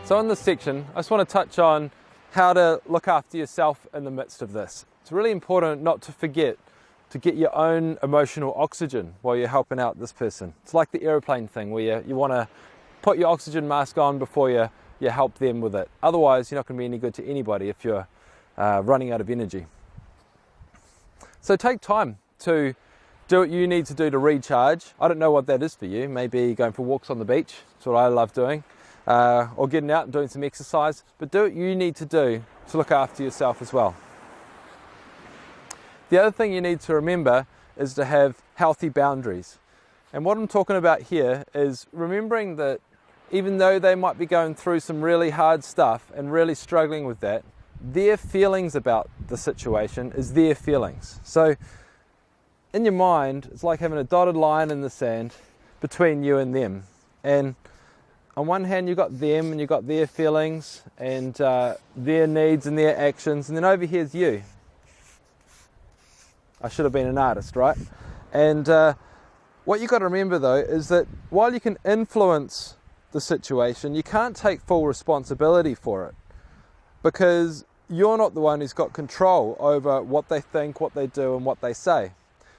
So in this section, I just want to touch on how to look after yourself in the midst of this. It's really important not to forget to get your own emotional oxygen while you're helping out this person. It's like the aeroplane thing where you want to put your oxygen mask on before you help them with it. Otherwise, you're not going to be any good to anybody if you're running out of energy. So take time to do what you need to do to recharge. I don't know what that is for you. Maybe going for walks on the beach. That's what I love doing. Or getting out and doing some exercise. But do what you need to do to look after yourself as well. The other thing you need to remember is to have healthy boundaries. And what I'm talking about here is remembering that even though they might be going through some really hard stuff and really struggling with that, their feelings about the situation is their feelings. So in your mind, it's like having a dotted line in the sand between you and them. And on one hand, you've got them and you've got their feelings and their needs and their actions. And then over here's you. I should have been an artist, right? And what you've got to remember though is that while you can influence the situation, you can't take full responsibility for it, because you're not the one who's got control over what they think, what they do, and what they say.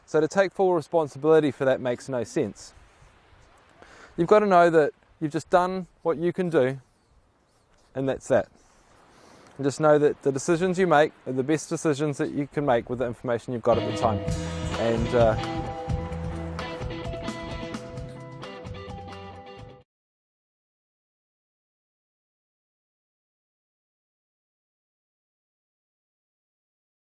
So to take full responsibility for that makes no sense. You've got to know that you've just done what you can do, and that's that. And just know that the decisions you make are the best decisions that you can make with the information you've got at the time. And